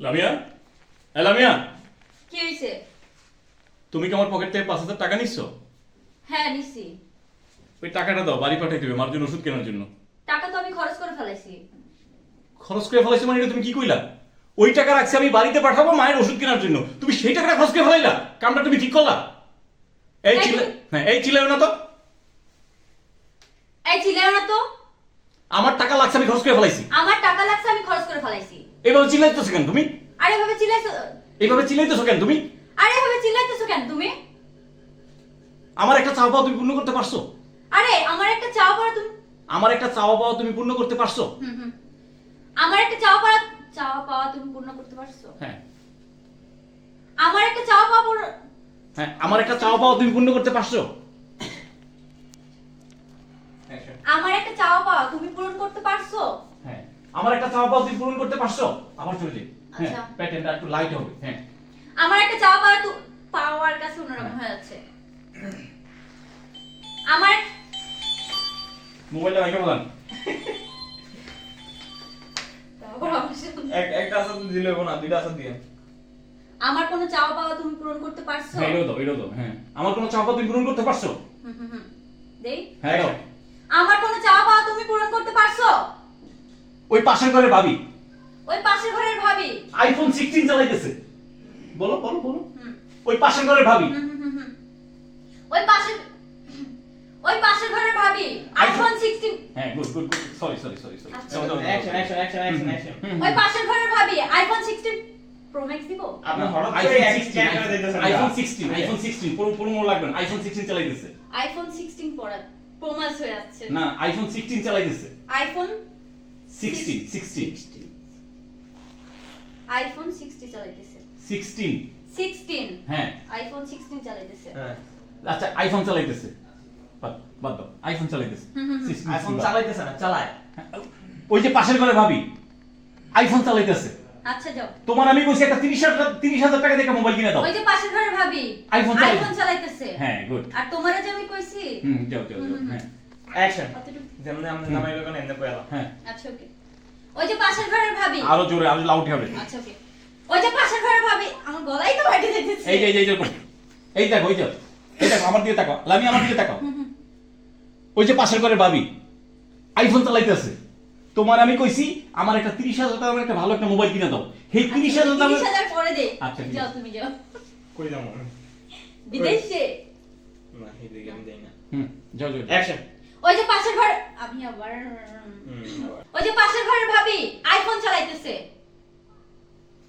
লামিয়া, লামিয়া, কি হইছে? তুমি কি আমার পকেট থেকে 5,000 টাকা নিচ্ছ? হ্যাঁ নিছি। ওই টাকাটা দাও, বাড়ি পাঠাই দিবে মার জন্য ওষুধ কেনার জন্য। টাকা তো আমি খরচ করে ফেলাইছি। খরচ করে ফেলাইছো মানে এটা তুমি কি কইলা? ওই টাকা রাখছি আমি বাড়িতে পাঠাবো মায়ের ওষুধ কেনার জন্য, তুমি সেই টাকাটা খরচ করে ফেলাইলা? কামটা তুমি ঠিক করলা? এই ছিল হ্যাঁ, এই ছিল না তো, এই চিল্লাও না তো। আমার টাকা লাগছে আমি খরচ করে ফেলাইছি। আমার টাকা লাগছে আমি খরচ করে ফেলাইছি। এইভাবে চিল্লাইতেছো কেন তুমি? আরে এভাবে চিল্লাইছো, এইভাবে চিল্লাইতেছো কেন তুমি? আরে এভাবে চিল্লাইতেছো কেন তুমি? আমার একটা চাওয়া পাওয়া তুমি পূর্ণ করতে পারছো? আরে আমার একটা চাওয়া পাওয়া তুমি আমার একটা চাওয়া পাওয়া তুমি পূর্ণ করতে পারছো? আমার একটা চাওয়া পাওয়া তুমি পূর্ণ করতে পারছো? হ্যাঁ আমার একটা চাওয়া পাওয়া হ্যাঁ, আমার একটা চাওয়া পাওয়া তুমি পূর্ণ করতে পারছো? আমার একটা চাওয়া পাওয়া তুমি পূরণ করতে পারছো? হ্যাঁ, আমার একটা চাওয়া পাওয়া তুমি পূরণ করতে পারছো? আবার চলে যাই। হ্যাঁ, আচ্ছা। প্যাটার্নটা একটু লাইট হবে। হ্যাঁ, আমার একটা চাওয়া পাওয়া পাওয়ার কাছে অন্যরকম হয়ে যাচ্ছে। আমার মোবাইলটা রাখে বলেন। একটা আসাদ দিলে হবে না, দুইটা আসাদ দিয়ে। আমার কোনো চাওয়া পাওয়া তুমি পূরণ করতে পারছো? হ্যাঁ, এটাও দাও, এটাও দাও। হ্যাঁ, আমার কোনো চাওয়া পাওয়া তুমি পূরণ করতে পারছো? দেই। হ্যাঁ দাও। আমার কোনো চাওয়া পাওয়া তুমি পূরণ করতে পারছো? ওই পাশের ঘরে ভাবি ওই পাশের ঘরের ভাবি। আইফোন 16 চালাইতেছে। বলো বলো বলো। ওই পাশের ঘরের ভাবি ওই পাশের ঘরের ভাবি আইফোন 16। হ্যাঁ, good good good. Sorry sorry sorry sorry. আচ্ছা। Action action action action action. ওই পাশের ঘরের ভাবি আইফোন 16 প্রো ম্যাক্স দিব। আপনি হঠাৎ করে আইফোন এক 16 ক্যামেরা দিতেছেন। আইফোন 16 আইফোন 16 পুরো মোড় লাগবে না। আইফোন 16 চালাইতেছে। আইফোন 16 পড়া প্রো ম্যাক্স হয়ে যাচ্ছে। না, আইফোন 16 চালাইতেছে। আইফোন 16 আইফোন 60 চালাইতেছে। 16 হ্যাঁ, আইফোন 16 চালাইতেছে। হ্যাঁ, আচ্ছা আইফোন চালাইতেছে। বাদ বাদ দাও, আইফোন চালাইতেছে। 16 আইফোন বাদ। চালাইতেছে না, চালায়। ওই যে পাশের ঘরে ভাবি আইফোন চালাইতেছে। আচ্ছা যাও। তোমার আমি কইছি একটা 30,000 টাকা দিয়ে একটা মোবাইল কিনে দাও। ওই যে পাশের ঘরের ভাবি আইফোন চালাইতেছে। হ্যাঁ, গুড। আর তোমারে যে আমি কইছি যাও যাও যাও। হ্যাঁ অ্যাকশন। অতটুকু। যেমন আমরা নামাই লোক এনে কইলা। হ্যাঁ, আচ্ছা ওকে। ওই যে পাশের ঘরের ভাবি। আরো জোরে, আরো লাউড হবে। আচ্ছা ওকে। ওই যে পাশের ঘরের ভাবি আমার গলায় তো ফাটে যাচ্ছে। এই যে এই যে এরকম। এই দেখো, এই দেখো, এই দেখো, আমার দিকে তাকাও। লামি আমার দিকে তাকাও। ওই যে পাশের ঘরে ভাবি আইফোন চালাইতেছে। তোমার আমি কইছি আমার একটা 30,000 টাকার একটা ভালো একটা মোবাইল কিনে দাও। এই 30,000 টাকা 30,000 পরে দে। আচ্ছা, ঠিক যাও আছে। তুমি যাও। কই যাবো? বিদেশে। না, এই দিকে আমি যাই না। যাও যাও। অ্যাকশন। ওই যে পাশের ঘর আমি আবার ওই যে পাশের ঘরের ভাবি আইফোন চালাইতেছে।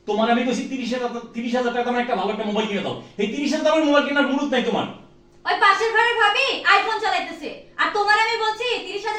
তোমার আমি কইছি 30,000 টাকা দামের একটা ভালো একটা মোবাইল কিনে দাও। এই 30,000 দামের মোবাইল কেনার মুরুদ নাই তোমার। ওই পাশের ঘরের ভাবি আইফোন চালাইতেছে। আর তোমার আমি বলছি 30,000